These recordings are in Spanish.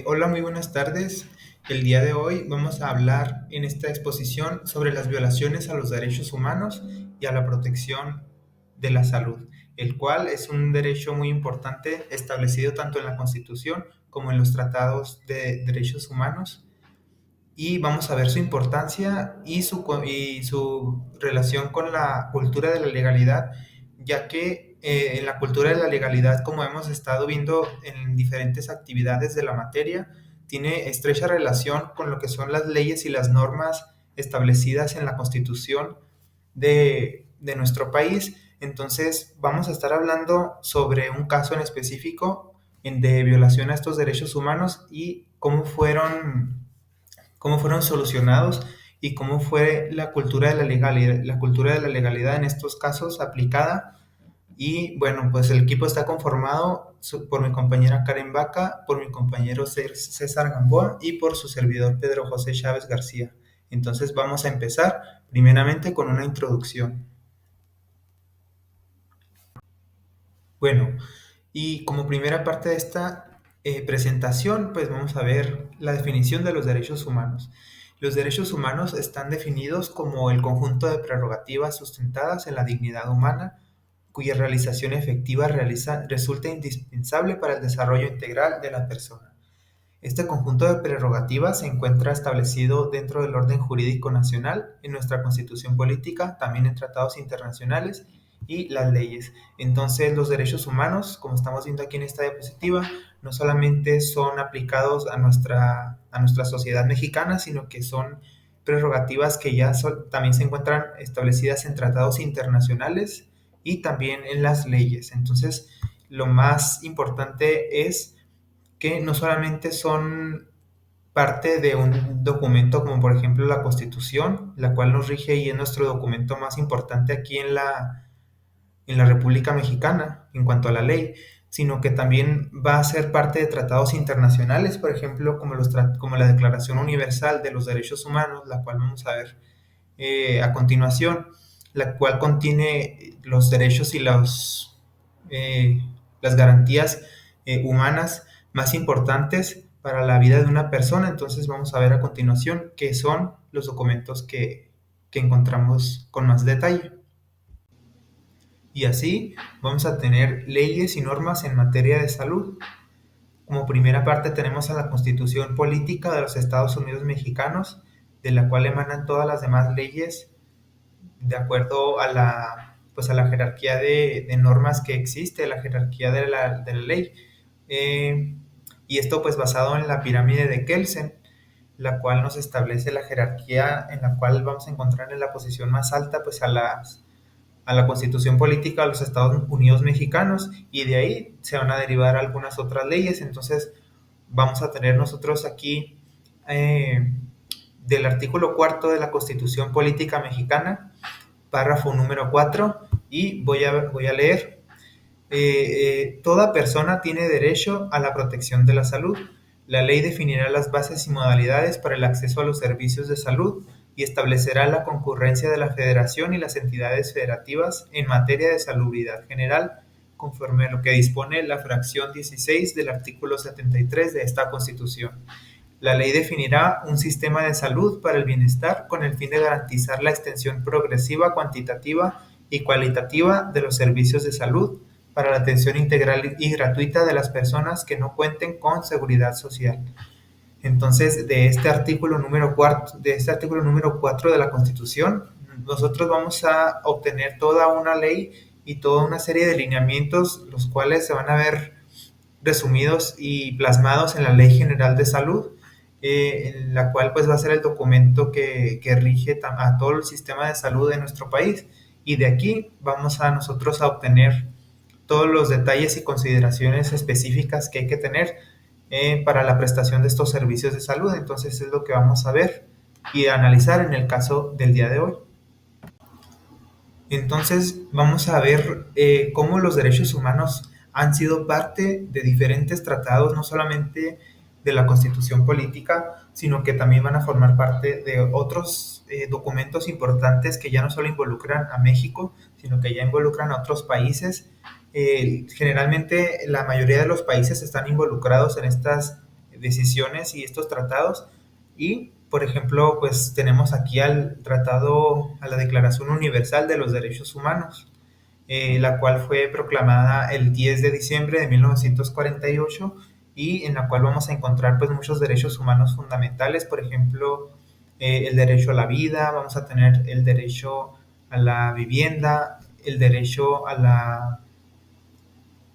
Hola, muy buenas tardes. El día de hoy vamos a hablar en esta exposición sobre las violaciones a los derechos humanos y a la protección de la salud, el cual es un derecho muy importante establecido tanto en la Constitución como en los tratados de derechos humanos. Y vamos a ver su importancia y su relación con la cultura de la legalidad, ya que en la cultura de la legalidad, como hemos estado viendo en diferentes actividades de la materia, tiene estrecha relación con lo que son las leyes y las normas establecidas en la Constitución de nuestro país. Entonces, vamos a estar hablando sobre un caso en específico de violación a estos derechos humanos y cómo fueron solucionados y cómo fue la cultura de la legalidad en estos casos aplicada. Y bueno, pues el equipo está conformado por mi compañera Karen Vaca, por mi compañero César Gamboa y por su servidor Pedro José Chávez García. Entonces vamos a empezar primeramente con una introducción. Bueno, y como primera parte de esta presentación, pues vamos a ver la definición de los derechos humanos. Los derechos humanos están definidos como el conjunto de prerrogativas sustentadas en la dignidad humana, cuya realización efectiva resulta indispensable para el desarrollo integral de la persona. Este conjunto de prerrogativas se encuentra establecido dentro del orden jurídico nacional, en nuestra constitución política, también en tratados internacionales y las leyes. Entonces, los derechos humanos, como estamos viendo aquí en esta diapositiva, no solamente son aplicados a nuestra sociedad mexicana, sino que son prerrogativas que también se encuentran establecidas en tratados internacionales y también en las leyes. Entonces, lo más importante es que no solamente son parte de un documento como por ejemplo la Constitución, la cual nos rige y es nuestro documento más importante aquí en la República Mexicana en cuanto a la ley, sino que también va a ser parte de tratados internacionales, por ejemplo, como la Declaración Universal de los Derechos Humanos, la cual vamos a ver a continuación, la cual contiene los derechos y las garantías humanas más importantes para la vida de una persona. Entonces vamos a ver a continuación qué son los documentos que encontramos con más detalle. Y así vamos a tener leyes y normas en materia de salud. Como primera parte tenemos a la Constitución Política de los Estados Unidos Mexicanos, de la cual emanan todas las demás leyes de acuerdo pues a la jerarquía de normas que existe, la jerarquía de la ley. Eh, y esto pues basado en la pirámide de Kelsen, la cual nos establece la jerarquía en la cual vamos a encontrar en la posición más alta pues a la Constitución Política de los Estados Unidos Mexicanos, y de ahí se van a derivar algunas otras leyes. Entonces vamos a tener nosotros aquí eh, del artículo cuarto de la Constitución Política Mexicana, párrafo número 4, y voy a leer. Toda persona tiene derecho a la protección de la salud. La ley definirá las bases y modalidades para el acceso a los servicios de salud y establecerá la concurrencia de la Federación y las entidades federativas en materia de salubridad general, conforme a lo que dispone la fracción 16 del artículo 73 de esta Constitución. La ley definirá un sistema de salud para el bienestar con el fin de garantizar la extensión progresiva, cuantitativa y cualitativa de los servicios de salud para la atención integral y gratuita de las personas que no cuenten con seguridad social. Entonces, de este artículo número 4 de la Constitución, nosotros vamos a obtener toda una ley y toda una serie de lineamientos, los cuales se van a ver resumidos y plasmados en la Ley General de Salud, en la cual pues va a ser el documento que rige a todo el sistema de salud de nuestro país. Y de aquí vamos a nosotros a obtener todos los detalles y consideraciones específicas que hay que tener para la prestación de estos servicios de salud. Entonces es lo que vamos a ver y analizar en el caso del día de hoy. Entonces vamos a ver cómo los derechos humanos han sido parte de diferentes tratados, no solamente de la Constitución Política, sino que también van a formar parte de otros documentos importantes que ya no solo involucran a México, sino que ya involucran a otros países. Generalmente la mayoría de los países están involucrados en estas decisiones y estos tratados. Y, por ejemplo, pues tenemos aquí al tratado, a la Declaración Universal de los Derechos Humanos, la cual fue proclamada el 10 de diciembre de 1948 y en la cual vamos a encontrar pues muchos derechos humanos fundamentales, por ejemplo, el derecho a la vida, vamos a tener el derecho a la vivienda, el derecho a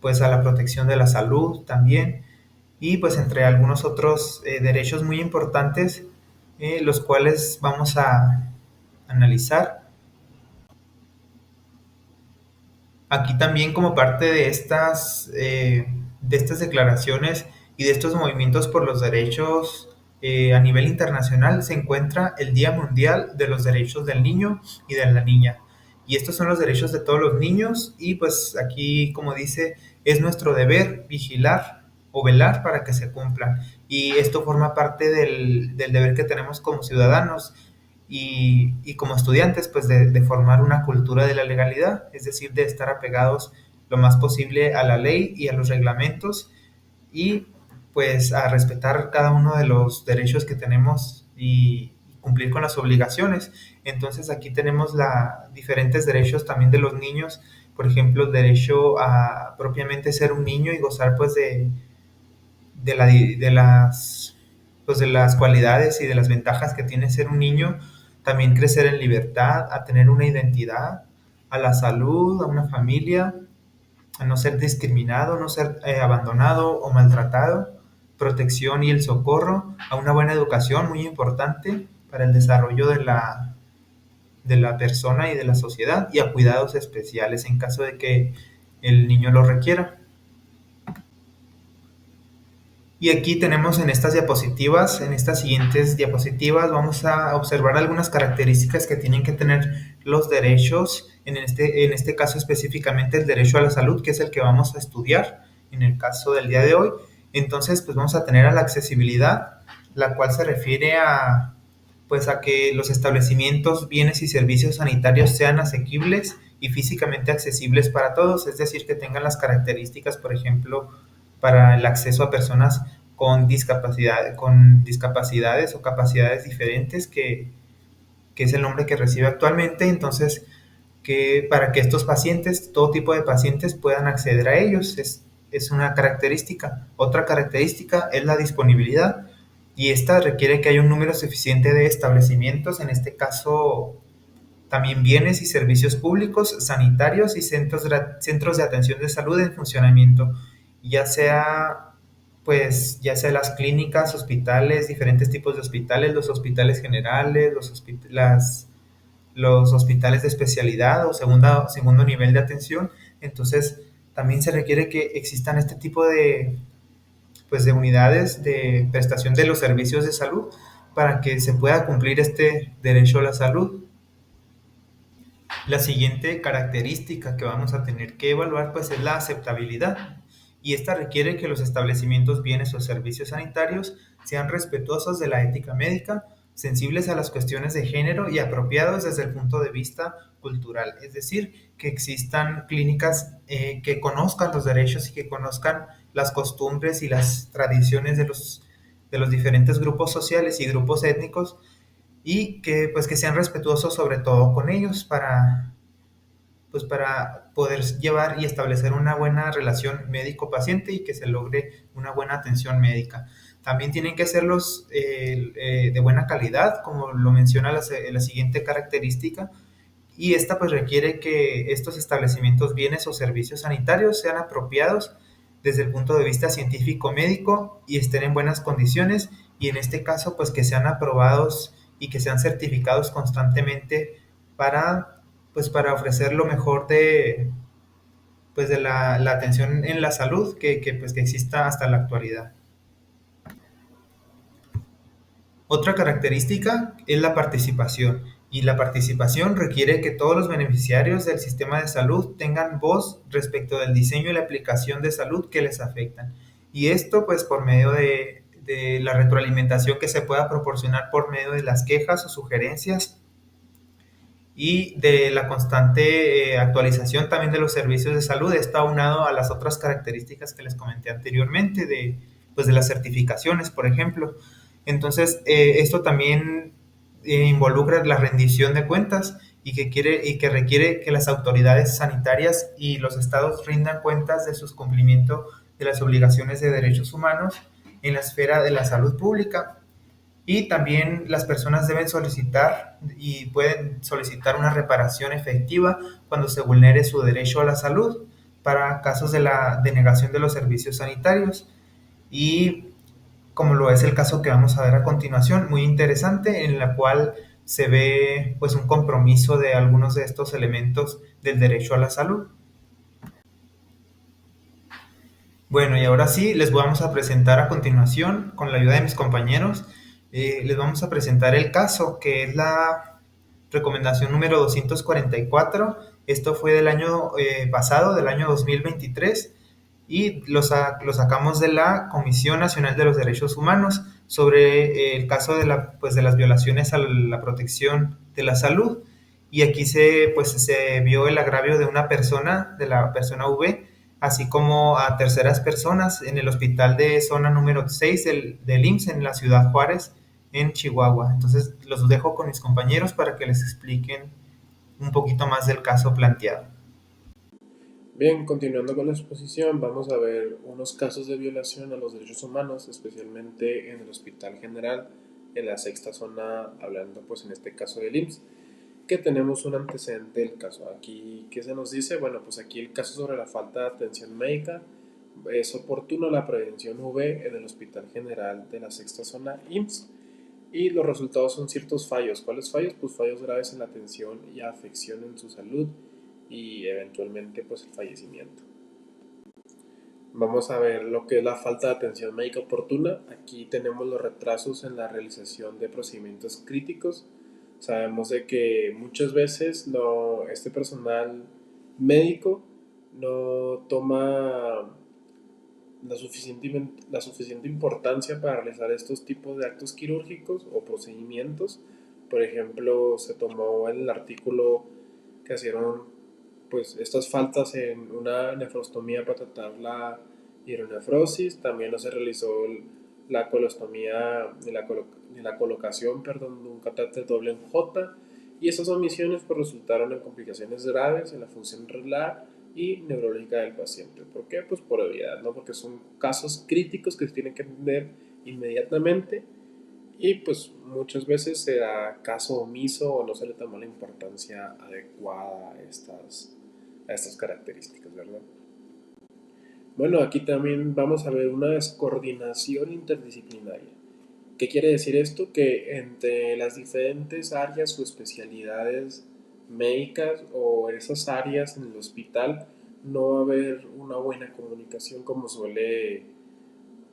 pues a la protección de la salud también, y pues entre algunos otros derechos muy importantes, los cuales vamos a analizar. Aquí también como parte de estas declaraciones y de estos movimientos por los derechos a nivel internacional se encuentra el Día Mundial de los Derechos del Niño y de la Niña. Y estos son los derechos de todos los niños y pues aquí, como dice, es nuestro deber vigilar o velar para que se cumplan. Y esto forma parte del deber que tenemos como ciudadanos y como estudiantes, pues de formar una cultura de la legalidad, es decir, de estar apegados lo más posible a la ley y a los reglamentos y pues a respetar cada uno de los derechos que tenemos y cumplir con las obligaciones. Entonces aquí tenemos diferentes derechos también de los niños, por ejemplo, el derecho a propiamente ser un niño y gozar pues de las cualidades y de las ventajas que tiene ser un niño, también crecer en libertad, a tener una identidad, a la salud, a una familia, a no ser discriminado, no ser abandonado o maltratado, protección y el socorro, a una buena educación, muy importante para el desarrollo de la persona y de la sociedad, y a cuidados especiales en caso de que el niño lo requiera. Y aquí tenemos en estas diapositivas, en estas siguientes diapositivas, vamos a observar algunas características que tienen que tener los derechos, en este caso específicamente el derecho a la salud, que es el que vamos a estudiar en el caso del día de hoy. Entonces, pues vamos a tener a la accesibilidad, la cual se refiere pues a que los establecimientos, bienes y servicios sanitarios sean asequibles y físicamente accesibles para todos, es decir, que tengan las características, por ejemplo, para el acceso a personas con discapacidades o capacidades diferentes, que es el nombre que recibe actualmente. Entonces, que para que estos pacientes, todo tipo de pacientes, puedan acceder a ellos, es una característica. Otra característica es la disponibilidad, y esta requiere que haya un número suficiente de establecimientos, en este caso también bienes y servicios públicos, sanitarios y centros de atención de salud en funcionamiento, ya sea ya sea las clínicas, hospitales, diferentes tipos de hospitales, los hospitales generales, los hospitales de especialidad o segundo nivel de atención. Entonces, también se requiere que existan este tipo de unidades de prestación de los servicios de salud para que se pueda cumplir este derecho a la salud. La siguiente característica que vamos a tener que evaluar pues es la aceptabilidad, y esta requiere que los establecimientos, bienes o servicios sanitarios sean respetuosos de la ética médica, sensibles a las cuestiones de género y apropiados desde el punto de vista cultural, es decir, que existan clínicas que conozcan los derechos y que conozcan las costumbres y las tradiciones de los diferentes grupos sociales y grupos étnicos, y que pues que sean respetuosos sobre todo con ellos para poder llevar y establecer una buena relación médico-paciente y que se logre una buena atención médica. También tienen que serlos de buena calidad, como lo menciona la siguiente característica, y esta pues requiere que estos establecimientos, bienes o servicios sanitarios sean apropiados desde el punto de vista científico-médico y estén en buenas condiciones, y en este caso pues que sean aprobados y que sean certificados constantemente para, para ofrecer lo mejor de la atención en la salud que exista hasta la actualidad. Otra característica es la participación, y la participación requiere que todos los beneficiarios del sistema de salud tengan voz respecto del diseño y la aplicación de salud que les afectan. Y esto pues por medio de la retroalimentación que se pueda proporcionar por medio de las quejas o sugerencias, y de la constante actualización también de los servicios de salud. Está aunado a las otras características que les comenté anteriormente, pues de las certificaciones, por ejemplo. Entonces, esto también involucra la rendición de cuentas y que requiere que las autoridades sanitarias y los estados rindan cuentas de sus cumplimientos de las obligaciones de derechos humanos en la esfera de la salud pública. Y también las personas deben solicitar y pueden solicitar una reparación efectiva cuando se vulnere su derecho a la salud para casos de la denegación de los servicios sanitarios. Y como lo es el caso que vamos a ver a continuación, muy interesante, en la cual se ve pues un compromiso de algunos de estos elementos del derecho a la salud. Bueno, y ahora sí, les vamos a presentar a continuación, con la ayuda de mis compañeros, les vamos a presentar el caso, que es la recomendación número 244. Esto fue del año pasado, del año 2023, y lo sacamos de la Comisión Nacional de los Derechos Humanos sobre el caso de, pues, de las violaciones a la protección de la salud. Y aquí se vio el agravio de una persona, de la persona V, así como a terceras personas en el hospital de zona número 6 del IMSS en la ciudad Juárez, en Chihuahua. Entonces los dejo con mis compañeros para que les expliquen un poquito más del caso planteado. Bien, continuando con la exposición, vamos a ver unos casos de violación a los derechos humanos, especialmente en el Hospital General, en la sexta zona, hablando pues en este caso del IMSS, que tenemos un antecedente del caso. Aquí, ¿qué se nos dice? Bueno, pues aquí el caso sobre la falta de atención médica. Es oportuno la prevención V en el Hospital General de la sexta zona IMSS. Y los resultados son ciertos fallos. ¿Cuáles fallos? Pues fallos graves en la atención y afección en su salud y eventualmente pues el fallecimiento. Vamos a ver lo que es la falta de atención médica oportuna. Aquí tenemos los retrasos en la realización de procedimientos críticos. Sabemos de que muchas veces este personal médico no toma la suficiente importancia para realizar estos tipos de actos quirúrgicos o procedimientos. Por ejemplo, se tomó el artículo que hicieron pues estas faltas en una nefrostomía para tratar la hidronefrosis. También no se realizó la colostomía ni la colocación, perdón, de un catéter doble en J, y esas omisiones pues resultaron en complicaciones graves en la función renal y neurológica del paciente. ¿Por qué? Pues por obviedad, ¿no? Porque son casos críticos que se tienen que atender inmediatamente y pues muchas veces se da caso omiso o no se le toma la importancia adecuada a estas características, ¿verdad? Bueno, aquí también vamos a ver una descoordinación interdisciplinaria. ¿Qué quiere decir esto? Que entre las diferentes áreas o especialidades médicas o esas áreas en el hospital no va a haber una buena comunicación como suele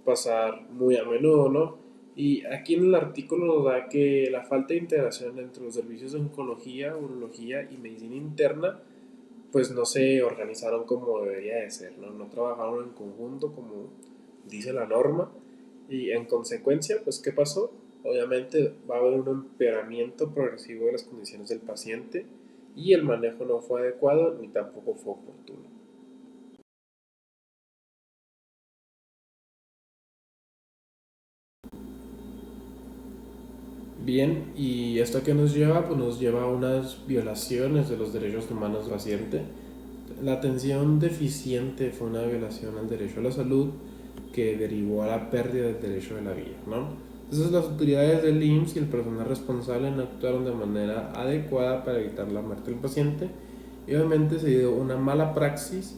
pasar muy a menudo, ¿no? Y aquí en el artículo nos da que la falta de integración entre los servicios de oncología, urología y medicina interna pues no se organizaron como debería de ser, ¿no? No trabajaron en conjunto como dice la norma y en consecuencia, pues ¿qué pasó? Obviamente va a haber un empeoramiento progresivo de las condiciones del paciente y el manejo no fue adecuado ni tampoco fue oportuno. Bien, ¿y esto qué nos lleva? Pues nos lleva a unas violaciones de los derechos humanos del paciente. La atención deficiente fue una violación al derecho a la salud que derivó a la pérdida del derecho de la vida, ¿no? Entonces las autoridades del IMSS y el personal responsable no actuaron de manera adecuada para evitar la muerte del paciente y obviamente se dio una mala praxis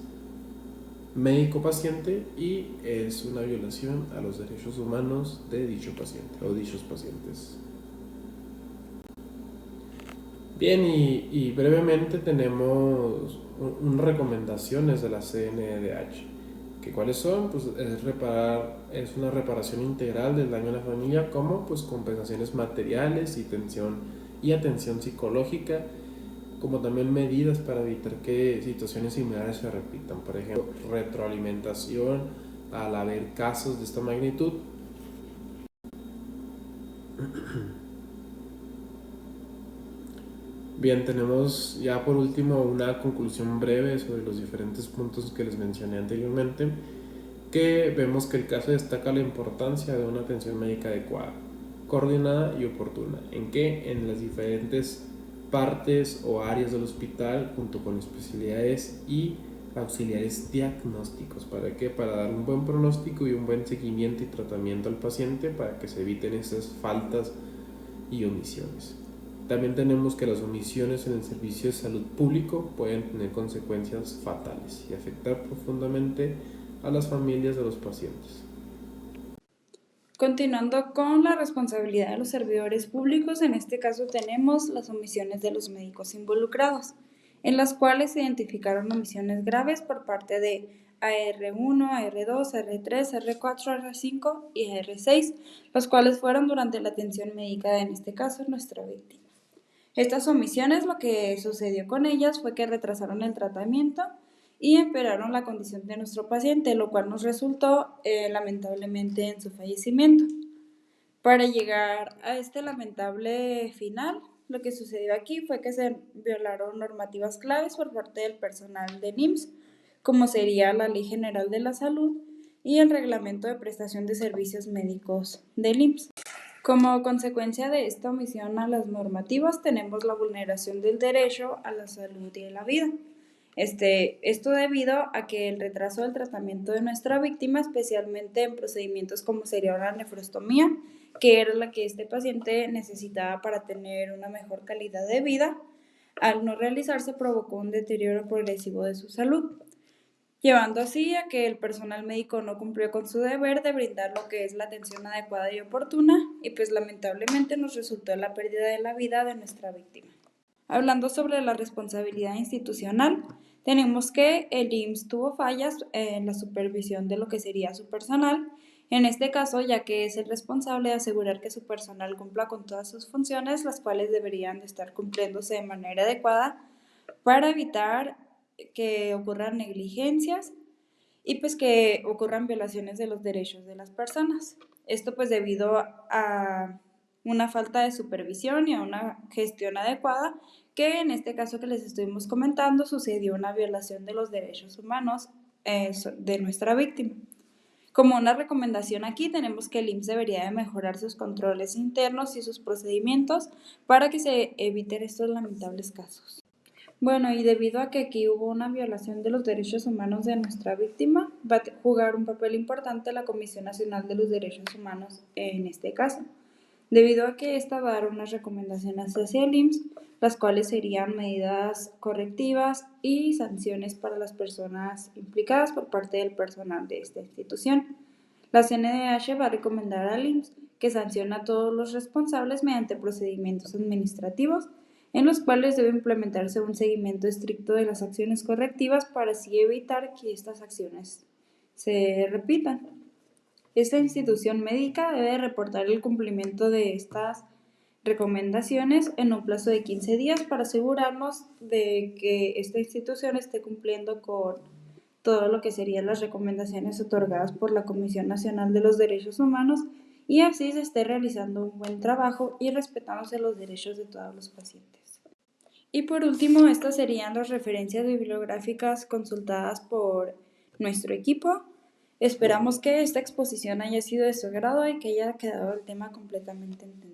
médico-paciente y es una violación a los derechos humanos de dicho paciente o dichos pacientes. Bien, y brevemente tenemos unas recomendaciones de la CNDH. ¿Que cuáles son? Pues es una reparación integral del daño a la familia, como pues compensaciones materiales y atención psicológica, como también medidas para evitar que situaciones similares se repitan. Por ejemplo, retroalimentación al haber casos de esta magnitud. Bien, tenemos ya por último una conclusión breve sobre los diferentes puntos que les mencioné anteriormente. que vemos que el caso destaca la importancia de una atención médica adecuada, coordinada y oportuna. ¿En qué? En las diferentes partes o áreas del hospital, junto con especialidades y auxiliares diagnósticos. ¿Para qué? Para dar un buen pronóstico y un buen seguimiento y tratamiento al paciente para que se eviten esas faltas y omisiones. También tenemos que las omisiones en el servicio de salud público pueden tener consecuencias fatales y afectar profundamente a las familias de los pacientes. Continuando con la responsabilidad de los servidores públicos, en este caso tenemos las omisiones de los médicos involucrados, en las cuales se identificaron omisiones graves por parte de AR1, AR2, AR3, AR4, AR5 y AR6, los cuales fueron durante la atención médica, en este caso nuestra víctima. Estas omisiones, lo que sucedió con ellas fue que retrasaron el tratamiento y empeoraron la condición de nuestro paciente, lo cual nos resultó lamentablemente en su fallecimiento. Para llegar a este lamentable final, lo que sucedió aquí fue que se violaron normativas claves por parte del personal de NIMS, como sería la Ley General de la Salud y el Reglamento de Prestación de Servicios Médicos del IMSS. Como consecuencia de esta omisión a las normativas, tenemos la vulneración del derecho a la salud y a la vida. Esto debido a que el retraso del tratamiento de nuestra víctima, especialmente en procedimientos como sería una nefrostomía, que era la que este paciente necesitaba para tener una mejor calidad de vida, al no realizarse provocó un deterioro progresivo de su salud, llevando así a que el personal médico no cumplió con su deber de brindar lo que es la atención adecuada y oportuna, y pues lamentablemente nos resultó la pérdida de la vida de nuestra víctima. Hablando sobre la responsabilidad institucional, tenemos que el IMSS tuvo fallas en la supervisión de lo que sería su personal, en este caso ya que es el responsable de asegurar que su personal cumpla con todas sus funciones, las cuales deberían de estar cumpliéndose de manera adecuada para evitar que ocurran negligencias y pues que ocurran violaciones de los derechos de las personas. Esto pues debido a una falta de supervisión y a una gestión adecuada, que en este caso que les estuvimos comentando sucedió una violación de los derechos humanos de nuestra víctima. Como una recomendación aquí tenemos que el IMSS debería de mejorar sus controles internos y sus procedimientos para que se eviten estos lamentables casos. Bueno, y debido a que aquí hubo una violación de los derechos humanos de nuestra víctima, va a jugar un papel importante la Comisión Nacional de los Derechos Humanos en este caso, debido a que esta va a dar unas recomendaciones hacia el IMSS, las cuales serían medidas correctivas y sanciones para las personas implicadas por parte del personal de esta institución. La CNDH va a recomendar al IMSS que sancione a todos los responsables mediante procedimientos administrativos, en los cuales debe implementarse un seguimiento estricto de las acciones correctivas para así evitar que estas acciones se repitan. Esta institución médica debe reportar el cumplimiento de estas recomendaciones en un plazo de 15 días para asegurarnos de que esta institución esté cumpliendo con todo lo que serían las recomendaciones otorgadas por la Comisión Nacional de los Derechos Humanos y así se esté realizando un buen trabajo y respetándose los derechos de todos los pacientes. Y por último, estas serían las referencias bibliográficas consultadas por nuestro equipo. Esperamos que esta exposición haya sido de su agrado y que haya quedado el tema completamente entendido.